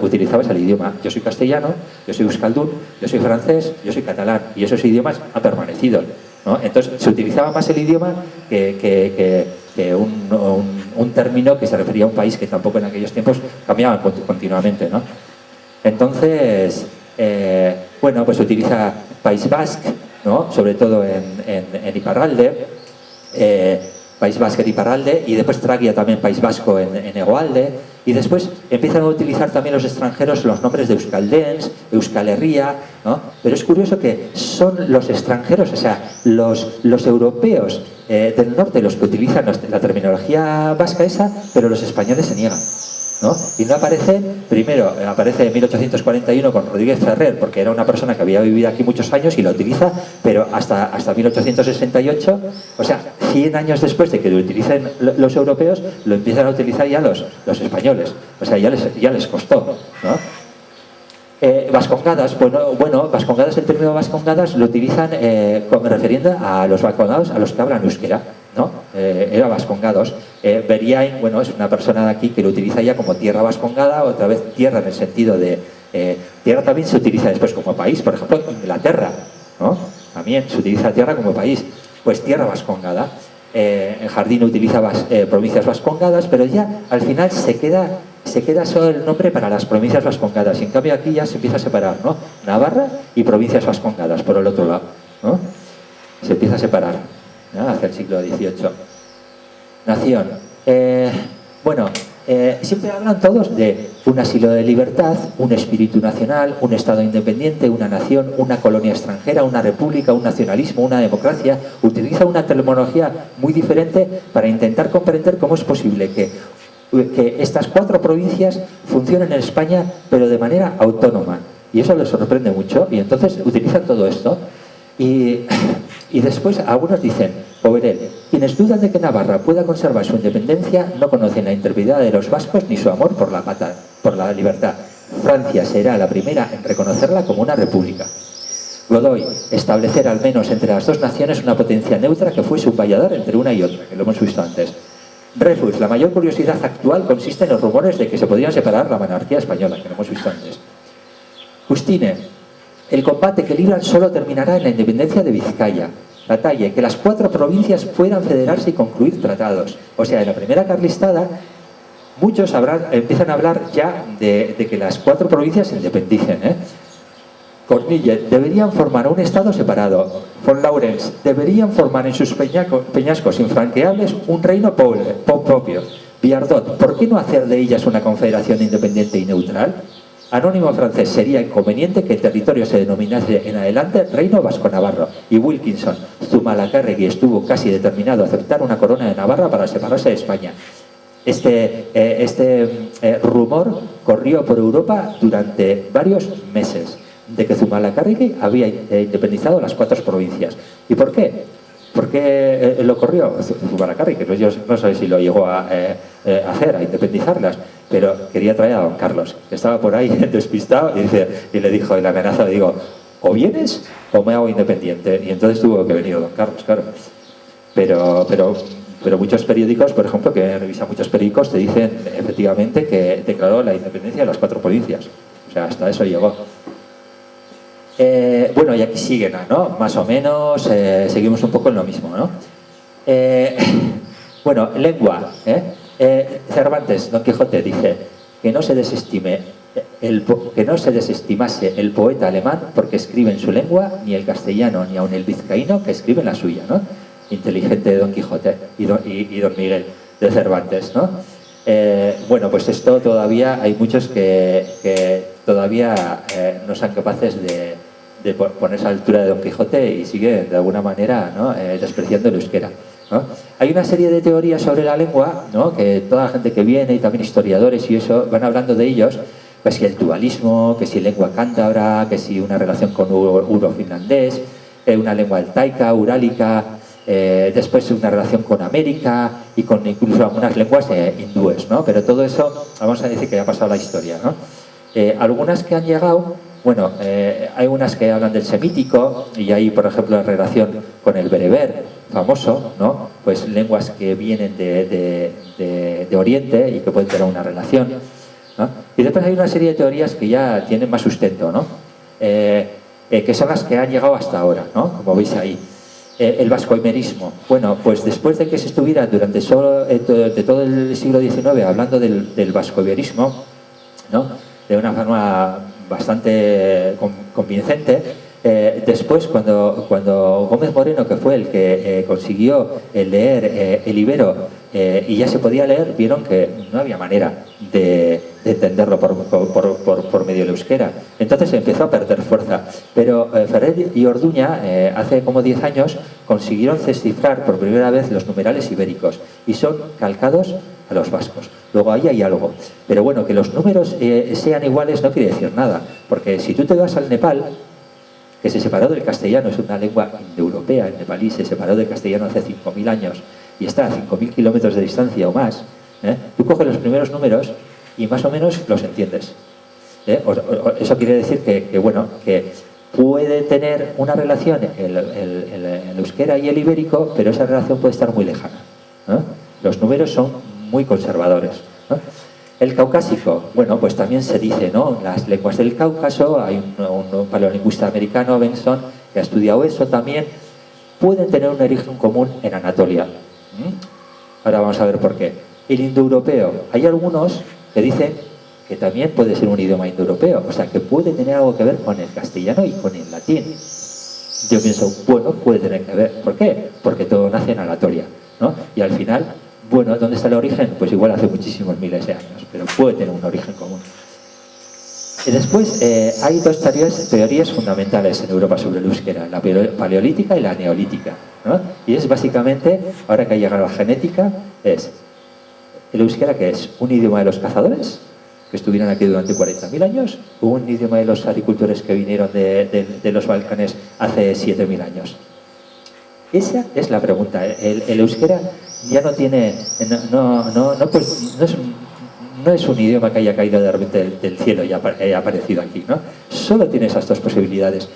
Utilizabas el idioma. Yo soy castellano, yo soy euskaldún, yo soy francés, yo soy catalán. Y esos idiomas han permanecido, ¿no? Entonces, se utilizaba más el idioma que un término que se refería a un país que tampoco en aquellos tiempos cambiaban continuamente, ¿no? Entonces, bueno, pues se utiliza País Basque, ¿no? Sobre todo en Iparralde, País Basque en Iparralde, y después Tragia también País Vasco en Hegoalde, y después empiezan a utilizar también los extranjeros los nombres de Euskaldens, Euskal Herria, ¿no? Pero es curioso que son los extranjeros, o sea, los europeos del norte los que utilizan la terminología vasca esa, pero los españoles se niegan, ¿no? Y no aparece, primero aparece en 1841 con Rodríguez Ferrer, porque era una persona que había vivido aquí muchos años y la utiliza, pero hasta 1868, o sea, 100 años después de que lo utilicen los europeos, lo empiezan a utilizar ya los españoles, o sea, ya les costó, ¿no? Vascongadas, bueno, Vascongadas, el término Vascongadas lo utilizan refiriendo a los vascongados, a los que hablan euskera, ¿no? Era Vascongados. Beriain, bueno, es una persona de aquí que lo utiliza ya como tierra vascongada, otra vez tierra en el sentido de... tierra también se utiliza después como país, por ejemplo, Inglaterra, ¿no? También se utiliza tierra como país, pues tierra vascongada. En Jardín utiliza provincias vascongadas, pero ya al final se queda solo el nombre para las provincias vascongadas, y en cambio aquí ya se empieza a separar, ¿no? Navarra y provincias vascongadas por el otro lado, ¿no? Se empieza a separar, ¿no? Hacia el siglo XVIII. Nación. Bueno, siempre hablan todos de un asilo de libertad, un espíritu nacional, un Estado independiente, una nación, una colonia extranjera, una república, un nacionalismo, una democracia. Utiliza una terminología muy diferente para intentar comprender cómo es posible que estas 4 provincias funcionen en España, pero de manera autónoma. Y eso les sorprende mucho, y entonces utilizan todo esto. Y después algunos dicen, Poverel, quienes dudan de que Navarra pueda conservar su independencia no conocen la integridad de los vascos ni su amor por la libertad. Francia será la primera en reconocerla como una república. Godoy, establecer al menos entre las dos naciones una potencia neutra que fuese un vallador entre una y otra, que lo hemos visto antes. Dreyfus, la mayor curiosidad actual consiste en los rumores de que se podrían separar la monarquía española, que lo hemos visto antes. Justine, el combate que libran solo terminará en la independencia de Vizcaya. Latalle, que las 4 provincias puedan federarse y concluir tratados. O sea, en la primera carlistada, muchos empiezan a hablar ya de que las 4 provincias se independicen, ¿eh? Cornille, deberían formar un estado separado. Von Laurens, deberían formar en sus peñascos infranqueables un reino propio. Viardot, ¿por qué no hacer de ellas una confederación independiente y neutral? Anónimo francés, sería inconveniente que el territorio se denominase en adelante Reino Vasco-Navarro. Y Wilkinson, Zumalacárregui estuvo casi determinado a aceptar una corona de Navarra para separarse de España. Este rumor corrió por Europa durante varios meses, de que Zumalacárregui había independizado las 4 provincias. ¿Y por qué? ¿Por qué lo corrió Zumalacárregui? Que yo no sé si lo llegó a hacer, a independizarlas, pero quería traer a don Carlos, que estaba por ahí despistado, y le dijo, y la amenaza, le digo, o vienes o me hago independiente. Y entonces tuvo que venir don Carlos, claro. Pero muchos periódicos, por ejemplo, que revisan muchos periódicos, te dicen efectivamente que declaró la independencia de las 4 provincias. O sea, hasta eso llegó. Bueno, y aquí siguen, ¿no? Más o menos, seguimos un poco en lo mismo, ¿no? Bueno, lengua, Cervantes, Don Quijote, dice que no se desestime que no se desestimase el poeta alemán porque escribe en su lengua, ni el castellano, ni aun el vizcaíno que escribe en la suya, ¿no? Inteligente de Don Quijote y Don Miguel de Cervantes, ¿no? Bueno, pues esto todavía hay muchos que todavía no son capaces de ponerse a la altura de Don Quijote y siguen de alguna manera, ¿no? Despreciando el euskera, ¿no? Hay una serie de teorías sobre la lengua, ¿no? Que toda la gente que viene y también historiadores y eso van hablando de ellos, pues si el tubalismo, que si lengua cántabra, que si una relación con uro-finlandés, una lengua altaica, urálica, después una relación con América y con incluso algunas lenguas hindúes, ¿no? Pero todo eso, vamos a decir que ya ha pasado la historia, ¿no? Algunas que han llegado, bueno, hay unas que hablan del semítico y hay, por ejemplo, la relación con el bereber, famoso, ¿no? Pues lenguas que vienen de Oriente y que pueden tener una relación, ¿no? Y después hay una serie de teorías que ya tienen más sustento, ¿no? Que son las que han llegado hasta ahora, ¿no? Como veis ahí. El vascoimerismo. Bueno, pues después de que se estuviera durante de todo el siglo XIX hablando del vascoimerismo, ¿no? De una forma bastante convincente, después cuando Gómez Moreno, que fue el que consiguió leer el ibero y ya se podía leer, vieron que no había manera de entenderlo por medio del euskera. Entonces empezó a perder fuerza. Pero Ferrer y Orduña, hace como 10 años, consiguieron descifrar por primera vez los numerales ibéricos y son calcados a los vascos. Luego ahí hay algo. Pero bueno, que los números sean iguales no quiere decir nada, porque si tú te vas al Nepal, que se separó del castellano, es una lengua indoeuropea, el nepalí se separó del castellano hace 5.000 años y está a 5.000 kilómetros de distancia o más, tú coges los primeros números y más o menos los entiendes. Eso quiere decir bueno, que puede tener una relación el euskera y el ibérico, pero esa relación puede estar muy lejana, ¿no? Los números son muy conservadores, ¿no? El caucásico, bueno, pues también se dice, ¿no? Las lenguas del Cáucaso, hay un paleolingüista americano, Benson, que ha estudiado eso también, pueden tener un origen común en Anatolia. Ahora vamos a ver por qué. El indoeuropeo, hay algunos que dicen que también puede ser un idioma indoeuropeo, o sea, que puede tener algo que ver con el castellano y con el latín. Yo pienso, bueno, puede tener que ver. ¿Por qué? Porque todo nace en Anatolia, ¿no? Y al final, bueno, ¿dónde está el origen? Pues igual hace muchísimos miles de años, pero puede tener un origen común. Y después hay dos teorías fundamentales en Europa sobre el euskera, la paleolítica y la neolítica, ¿no? Y es básicamente, ahora que ha llegado la genética, es el euskera, que es un idioma de los cazadores, que estuvieron aquí durante 40.000 años, o un idioma de los agricultores que vinieron de los Balcanes hace 7.000 años. Esa es la pregunta. El euskera ya no tiene, no es un idioma que haya caído de repente del cielo y haya aparecido aquí, ¿no? Solo tiene esas dos posibilidades.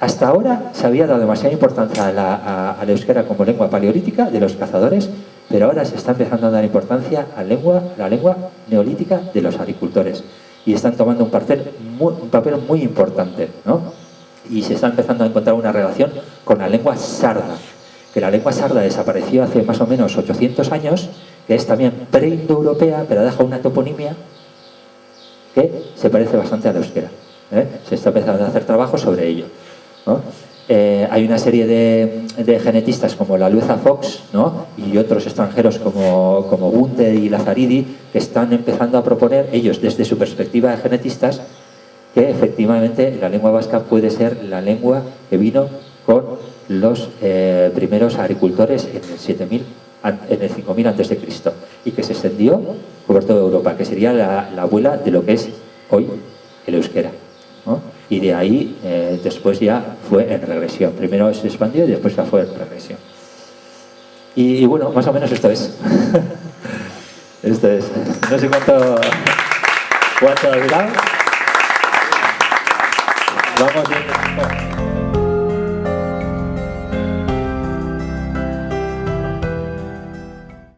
Hasta ahora se había dado demasiada importancia al euskera como lengua paleolítica de los cazadores, pero ahora se está empezando a dar importancia a la lengua neolítica de los agricultores y están tomando un papel muy importante, ¿no? Y se está empezando a encontrar una relación con la lengua sarda, que la lengua sarda desapareció hace más o menos 800 años, que es también pre-indoeuropea, pero deja una toponimia que se parece bastante al euskera, ¿eh? Se está empezando a hacer trabajo sobre ello, ¿no? Hay una serie de genetistas como la Lueza Fox, ¿no? Y otros extranjeros como Gunther y Lazaridi, que están empezando a proponer, ellos desde su perspectiva de genetistas, que efectivamente la lengua vasca puede ser la lengua que vino con los primeros agricultores en el 5000 a.C. y que se extendió por toda Europa, que sería la abuela de lo que es hoy el euskera, ¿no? Y de ahí después ya fue en regresión. Primero se expandió y después ya fue en regresión. Y bueno, más o menos esto es. Esto es. No sé cuánto ha durado. Vamos bien.